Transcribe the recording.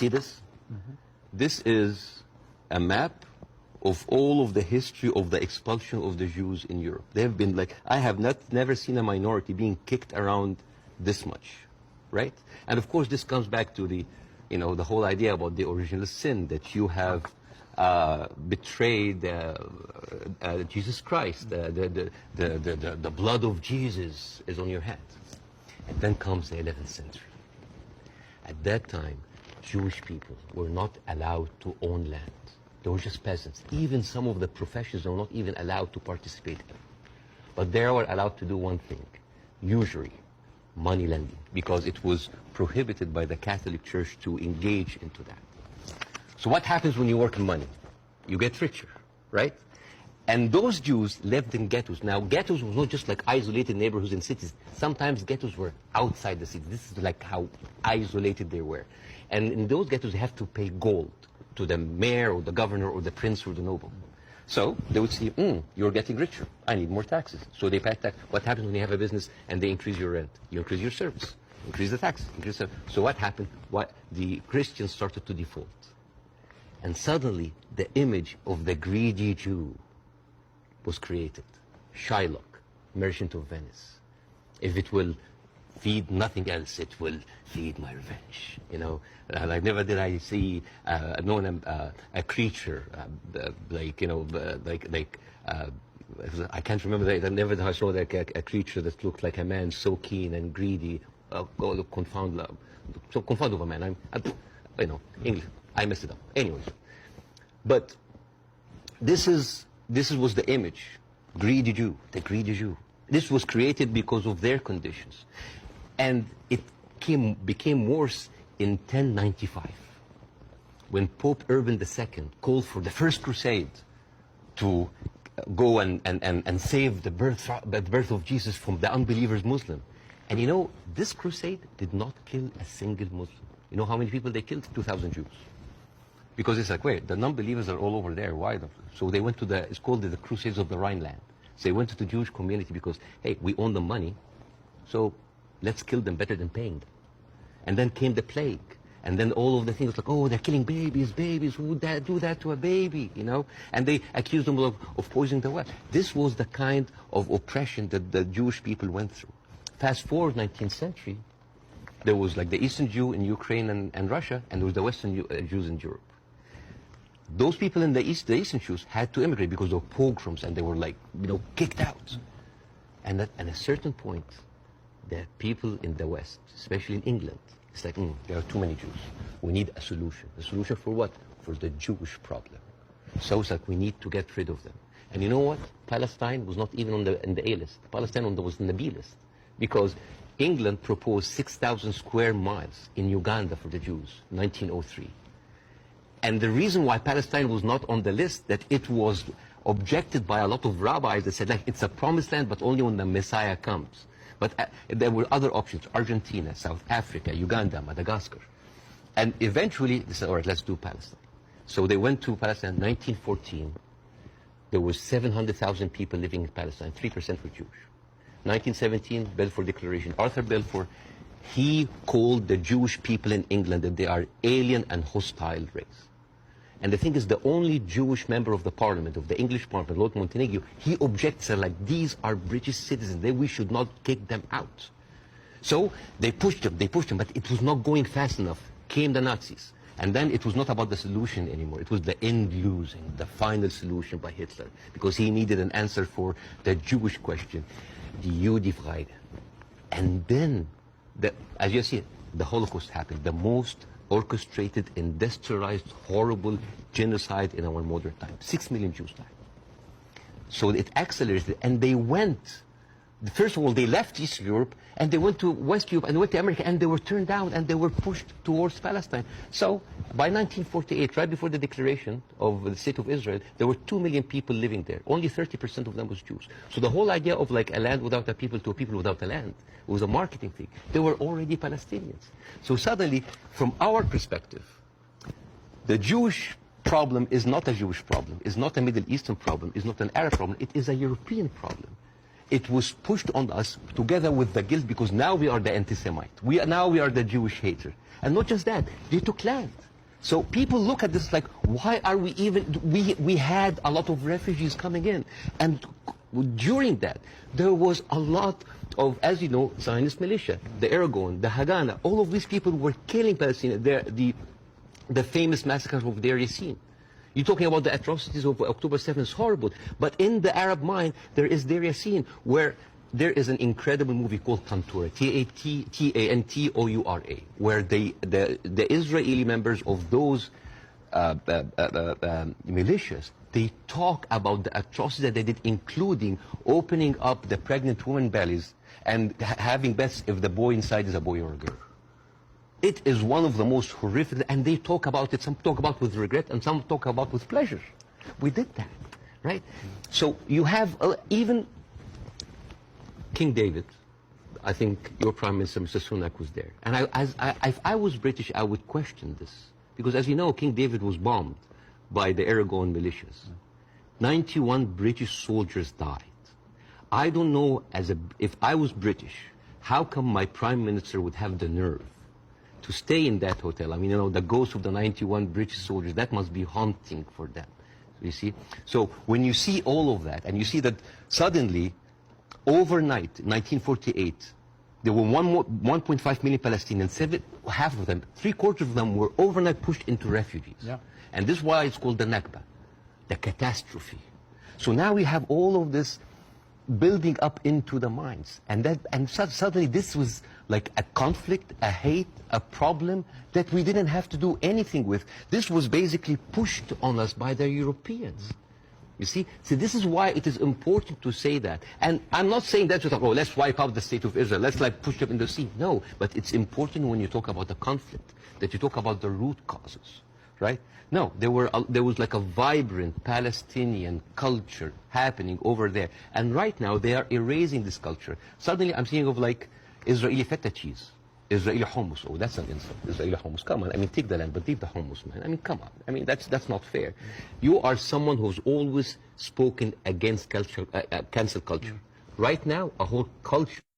see this? This is a map of all of the history of the expulsion of the Jews in Europe. They've been like, I have never seen a minority being kicked around this much, right? And of course, this comes back to the, the whole idea about the original sin, that you have betrayed Jesus Christ. The blood of Jesus is on your hands. And then comes the 11th century. At that time, Jewish people were not allowed to own land. They were just peasants. Even some of the professions were not even allowed to participate in. But they were allowed to do one thing, usury, money lending, because it was prohibited by the Catholic Church to engage into that. So what happens when you work in money? You get richer, right? And those Jews lived in ghettos. Now, ghettos was not just like isolated neighborhoods in cities. Sometimes ghettos were outside the city. This is like how isolated they were. And in those ghettos, they have to pay gold to the mayor or the governor or the prince or the noble. So they would see, you're getting richer. I need more taxes. So they pay tax. What happens when you have a business and they increase your rent? You increase your service, increase the tax. So what happened? The Christians started to default. And suddenly, the image of the greedy Jew was created. Shylock, merchant of Venice. If it will feed nothing else, it will feed my revenge. Like never did I see a creature I can't remember. Never did I saw like a creature that looked like a man so keen and greedy. Confound of a man. English. I messed it up. Anyways, but this was the image, greedy Jew, the greedy Jew. This was created because of their conditions. And it became worse in 1095, when Pope Urban II called for the first crusade to go and save the birth of Jesus from the unbelievers Muslim. And this crusade did not kill a single Muslim. You know how many people they killed? 2,000 Jews. Because it's like, wait, the non-believers are all over there. Why? So they went to it's called the Crusades of the Rhineland. So they went to the Jewish community because, hey, we own the money, so let's kill them better than paying them. And then came the plague. And then all of the things like, oh, they're killing babies, who would do that to a baby, And they accused them of poisoning the well. This was the kind of oppression that the Jewish people went through. Fast forward 19th century, there was like the Eastern Jew in Ukraine and Russia, and there was the Western Jews in Europe. Those people in the Eastern Jews had to immigrate because of pogroms, and they were like, kicked out. And at a certain point, the people in the West, especially in England, it's like, there are too many Jews. We need a solution. A solution for what? For the Jewish problem. So it's like we need to get rid of them. And you know what? Palestine was not even in the A list. Palestine was in the B list. Because England proposed 6,000 square miles in Uganda for the Jews, 1903. And the reason why Palestine was not on the list, that it was objected by a lot of rabbis that said, like, it's a promised land, but only when the Messiah comes. But there were other options, Argentina, South Africa, Uganda, Madagascar. And eventually, they said, all right, let's do Palestine. So they went to Palestine in 1914. There was 700,000 people living in Palestine, 3% were Jewish. 1917, Balfour Declaration. Arthur Balfour, he called the Jewish people in England that they are alien and hostile race. And the thing is, the only Jewish member of the parliament, of the English parliament, Lord Montagu, he objects, said, like, these are British citizens, we should not kick them out. So they pushed them, but it was not going fast enough. Came the Nazis. And then it was not about the solution anymore. It was the end using, the final solution by Hitler, because he needed an answer for the Jewish question, the Judefrage. And then, as you see, the Holocaust happened, the most orchestrated, industrialized, horrible genocide in our modern time. 6 million Jews died. So it accelerated, and they went, first of all, they left East Europe, and they went to West Europe, and they went to America, and they were turned down, and they were pushed towards Palestine. So by 1948, right before the declaration of the State of Israel, there were 2 million people living there. Only 30% of them was Jews. So the whole idea of like a land without a people to a people without a land was a marketing thing. They were already Palestinians. So suddenly, from our perspective, the Jewish problem is not a Jewish problem, is not a Middle Eastern problem, is not an Arab problem, it is a European problem. It was pushed on us together with the guilt, because now we are the anti-Semite. Now we are the Jewish hater. And not just that, they took land. So people look at this like, why are we even, we had a lot of refugees coming in. And during that, there was a lot of, as you know, Zionist militia, the Irgun, the Haganah, all of these people were killing Palestinians. The famous massacres of Deir Yassin. You're talking about the atrocities of October 7th, it's horrible. But in the Arab mind, there is Deir Yassin, where there is an incredible movie called Tantoura, Tantoura, where the Israeli members of those militias, they talk about the atrocities that they did, including opening up the pregnant women bellies and having bets if the boy inside is a boy or a girl. It is one of the most horrific, and they talk about it, some talk about with regret, and some talk about with pleasure. We did that, right? So you have even King David. I think your Prime Minister, Mr. Sunak, was there. And if I was British, I would question this. Because as you know, King David was bombed by the Irgun militias. 91 British soldiers died. I don't know, if I was British, how come my Prime Minister would have the nerve to stay in that hotel? I mean, you know, the ghost of the 91 British soldiers, that must be haunting for them, you see? So when you see all of that, and you see that suddenly, overnight, 1948, there were 1.5 million Palestinians, half of them, 3/4 of them were overnight pushed into refugees. Yeah. And this is why it's called the Nakba, the catastrophe. So now we have all of this building up into the minds. And suddenly this was like a conflict, a hate, a problem that we didn't have to do anything with. This was basically pushed on us by the Europeans. You see? So this is why it is important to say that. And I'm not saying that to talk, oh, let's wipe out the state of Israel, let's like push them in the sea. No, but it's important when you talk about the conflict, that you talk about the root causes, right? No, there was like a vibrant Palestinian culture happening over there. And right now they are erasing this culture. Suddenly I'm thinking of like Israeli feta cheese. Israeli hummus. Oh, that's an insult. Israeli hummus. Come on. I mean, take the land, but leave the hummus, man. I mean, come on. I mean, that's not fair. You are someone who's always spoken against culture, cancel culture. Right now, a whole culture